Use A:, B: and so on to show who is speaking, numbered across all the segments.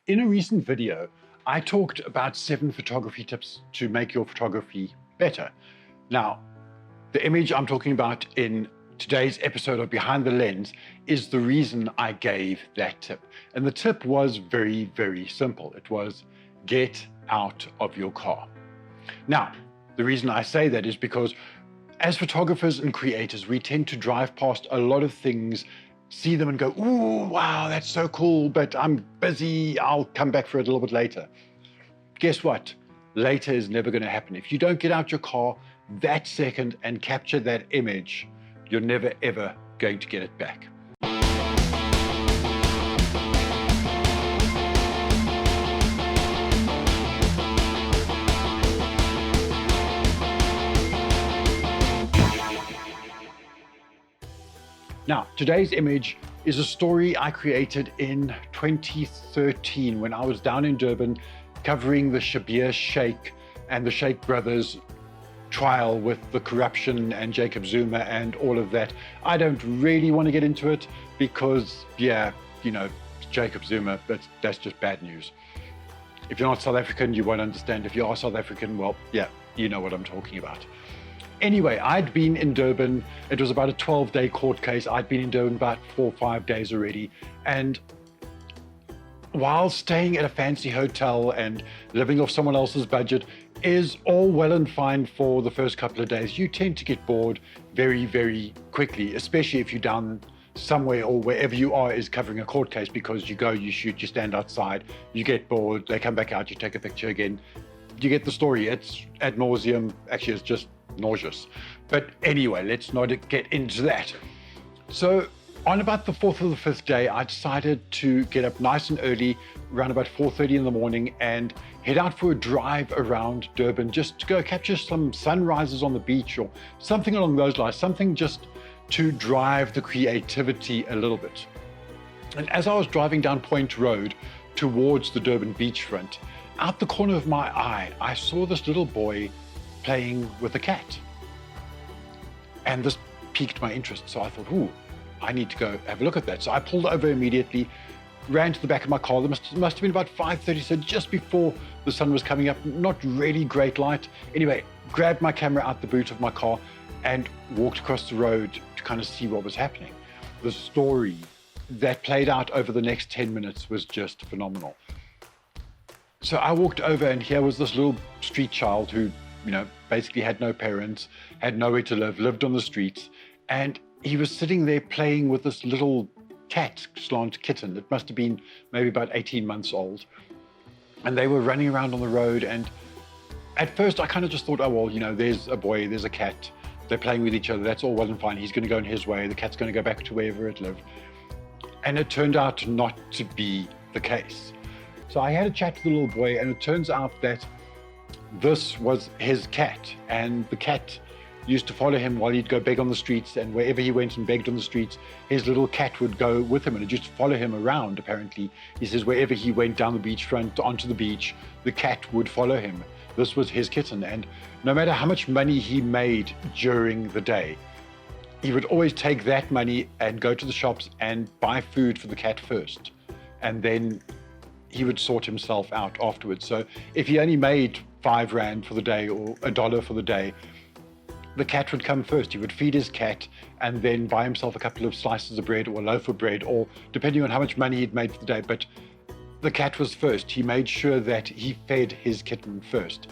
A: In a recent video, I talked about 7 photography tips to make your photography better. Now, the image I'm talking about in today's episode of Behind the Lens is the reason I gave that tip. And the tip was very, very simple. It was get out of your car. Now, the reason I say that is because as photographers and creators, we tend to drive past a lot of things, see them and go, ooh, wow, that's so cool, but I'm busy, I'll come back for it a little bit later. Guess what? Later is never going to happen. If you don't get out your car that second and capture that image, you're never, ever going to get it back. Now, today's image is a story I created in 2013 when I was down in Durban covering the Shayne and the Shayne brothers trial with the corruption and Jacob Zuma and all of that. I don't really want to get into it because, yeah, you know, Jacob Zuma, that's just bad news. If you're not South African, you won't understand. If you are South African, well, yeah, you know what I'm talking about. Anyway, I'd been in Durban. It was about a 12-day court case. I'd been in Durban about 4 or 5 days already. And while staying at a fancy hotel and living off someone else's budget is all well and fine for the first couple of days, you tend to get bored very, very quickly, especially if you're down somewhere or wherever you are is covering a court case, because you go, you shoot, you stand outside, you get bored, they come back out, you take a picture again. You get the story. It's ad nauseum. Actually, it's just nauseous. But anyway, let's not get into that. So on about the 4th or the 5th day, I decided to get up nice and early, around about 4:30 in the morning, and head out for a drive around Durban just to go capture some sunrises on the beach or something along those lines, something just to drive the creativity a little bit. And as I was driving down Point Road towards the Durban beachfront, out the corner of my eye, I saw this little boy playing with a cat. And this piqued my interest. So I thought, ooh, I need to go have a look at that. So I pulled over immediately, ran to the back of my car. There must have been about 5:30, so just before the sun was coming up, not really great light. Anyway, grabbed my camera out the boot of my car and walked across the road to kind of see what was happening. The story that played out over the next 10 minutes was just phenomenal. So I walked over, and here was this little street child who, you know, basically had no parents, had nowhere to live, lived on the streets, and he was sitting there playing with this little cat/slant kitten. It must have been maybe about 18 months old. And they were running around on the road, and at first I kind of just thought, oh, well, you know, there's a boy, there's a cat, they're playing with each other, that's all well and fine. He's going to go in his way, the cat's going to go back to wherever it lived. And it turned out not to be the case. So I had a chat to the little boy, and it turns out that this was his cat, and the cat used to follow him while he'd go beg on the streets, and wherever he went and begged on the streets, his little cat would go with him, and it used to follow him around, apparently. He says wherever he went down the beachfront, onto the beach, the cat would follow him. This was his kitten, and no matter how much money he made during the day, he would always take that money and go to the shops and buy food for the cat first, and then he would sort himself out afterwards. So if he only made 5 Rand for the day or $1 for the day, the cat would come first. He would feed his cat and then buy himself a couple of slices of bread or a loaf of bread, or depending on how much money he'd made for the day. But the cat was first. He made sure that he fed his kitten first.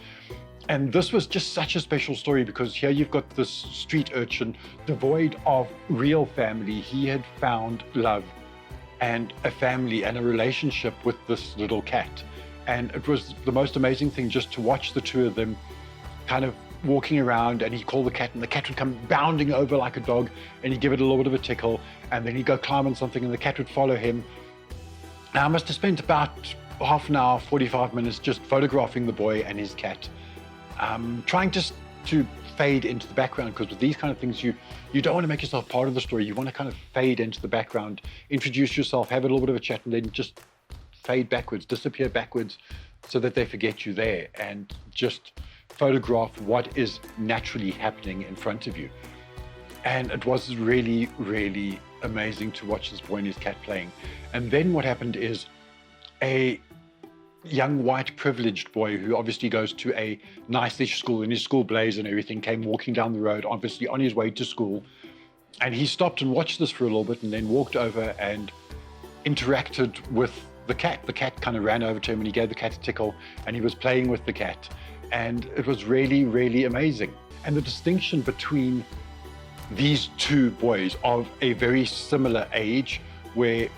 A: And this was just such a special story, because here you've got this street urchin devoid of real family. He had found love and a family and a relationship with this little cat. And it was the most amazing thing just to watch the two of them kind of walking around, and he'd call the cat, and the cat would come bounding over like a dog, and he'd give it a little bit of a tickle, and then he'd go climb on something, and the cat would follow him. Now, I must have spent about half an hour, 45 minutes just photographing the boy and his cat, trying just to fade into the background, because with these kind of things, you don't want to make yourself part of the story. You want to kind of fade into the background, introduce yourself, have a little bit of a chat, and then just fade backwards, disappear backwards, so that they forget you there, and just photograph what is naturally happening in front of you. And it was really, really amazing to watch this boy and his cat playing. And then what happened is a young white privileged boy who obviously goes to a nice-ish school in his school blazer and everything, came walking down the road, obviously on his way to school. And he stopped and watched this for a little bit and then walked over and interacted with the cat. The cat kind of ran over to him and he gave the cat a tickle and he was playing with the cat. And it was really, really amazing. And the distinction between these two boys of a very similar age, where,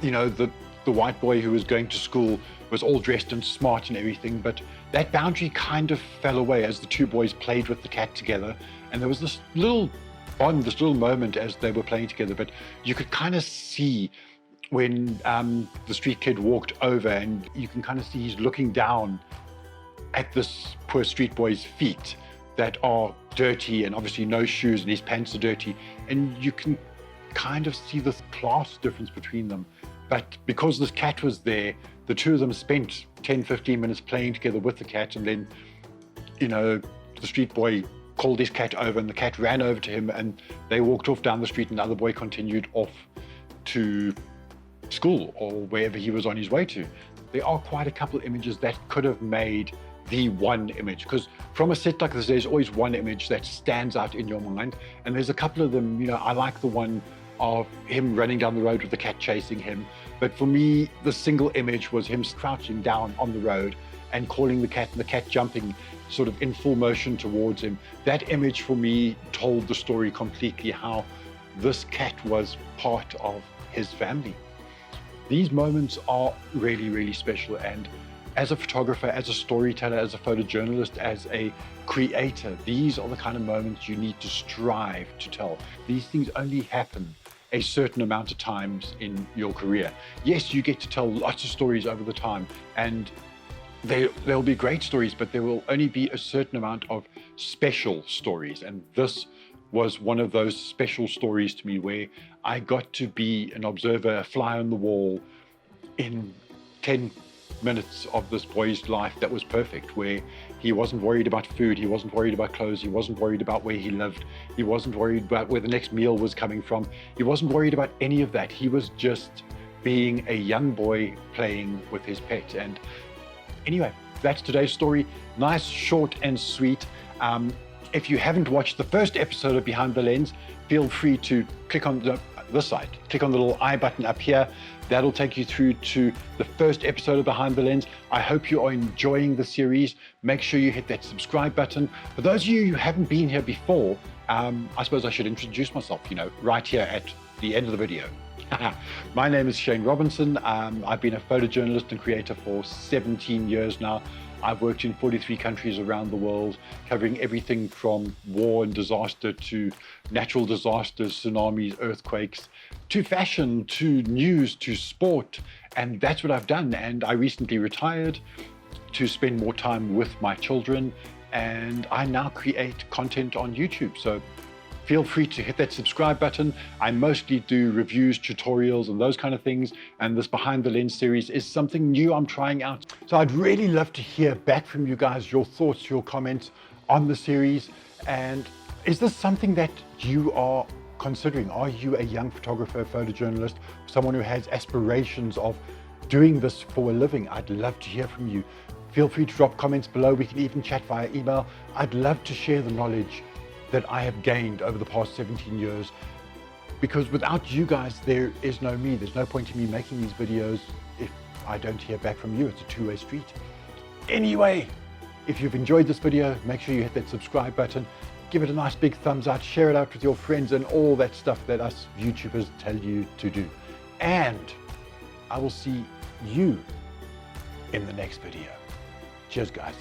A: you know, the white boy who was going to school was all dressed and smart and everything, but that boundary kind of fell away as the two boys played with the cat together. And there was this little bond, this little moment as they were playing together, but you could kind of see when the street kid walked over, and you can kind of see he's looking down at this poor street boy's feet that are dirty and obviously no shoes, and his pants are dirty, and you can kind of see this class difference between them. But because this cat was there, the two of them spent 10-15 minutes playing together with the cat, and then, you know, the street boy called his cat over and the cat ran over to him and they walked off down the street, and the other boy continued off to school or wherever he was on his way to. There are quite a couple of images that could have made the one image, because from a set like this, there's always one image that stands out in your mind, and there's a couple of them. You know, I like the one of him running down the road with the cat chasing him, but for me, the single image was him crouching down on the road and calling the cat, and the cat jumping sort of in full motion towards him. That image for me told the story completely, how this cat was part of his family. These moments are really, really special, and as a photographer, as a storyteller, as a photojournalist, as a creator, these are the kind of moments you need to strive to tell. These things only happen a certain amount of times in your career. Yes, you get to tell lots of stories over the time, and there'll be great stories, but there will only be a certain amount of special stories. And this was one of those special stories to me, where I got to be an observer, a fly on the wall in 10 minutes of this boy's life that was perfect, where he wasn't worried about food, he wasn't worried about clothes, he wasn't worried about where he lived, he wasn't worried about where the next meal was coming from, he wasn't worried about any of that. He was just being a young boy playing with his pet. And anyway, that's today's story. Nice, short and sweet. If you haven't watched the first episode of Behind the Lens, feel free to click on this side, click on the little I button up here. That'll take you through to the first episode of Behind the Lens. I hope you are enjoying the series. Make sure you hit that subscribe button. For those of you who haven't been here before, I suppose I should introduce myself, you know, right here at the end of the video. My name is Shayne Robinson. I've been a photojournalist and creator for 17 years now. I've worked in 43 countries around the world, covering everything from war and disaster to natural disasters, tsunamis, earthquakes, to fashion, to news, to sport. And that's what I've done. And I recently retired to spend more time with my children. And I now create content on YouTube. So feel free to hit that subscribe button. I mostly do reviews, tutorials, and those kind of things. And this Behind the Lens series is something new I'm trying out. So I'd really love to hear back from you guys, your thoughts, your comments on the series. And is this something that you are considering? Are you a young photographer, photojournalist, someone who has aspirations of doing this for a living? I'd love to hear from you. Feel free to drop comments below. We can even chat via email. I'd love to share the knowledge that I have gained over the past 17 years, because without you guys, there is no me. There's no point in me making these videos if I don't hear back from you. It's a two-way street. Anyway, if you've enjoyed this video, make sure you hit that subscribe button, give it a nice big thumbs up, share it out with your friends, and all that stuff that us YouTubers tell you to do. And I will see you in the next video. Cheers, guys.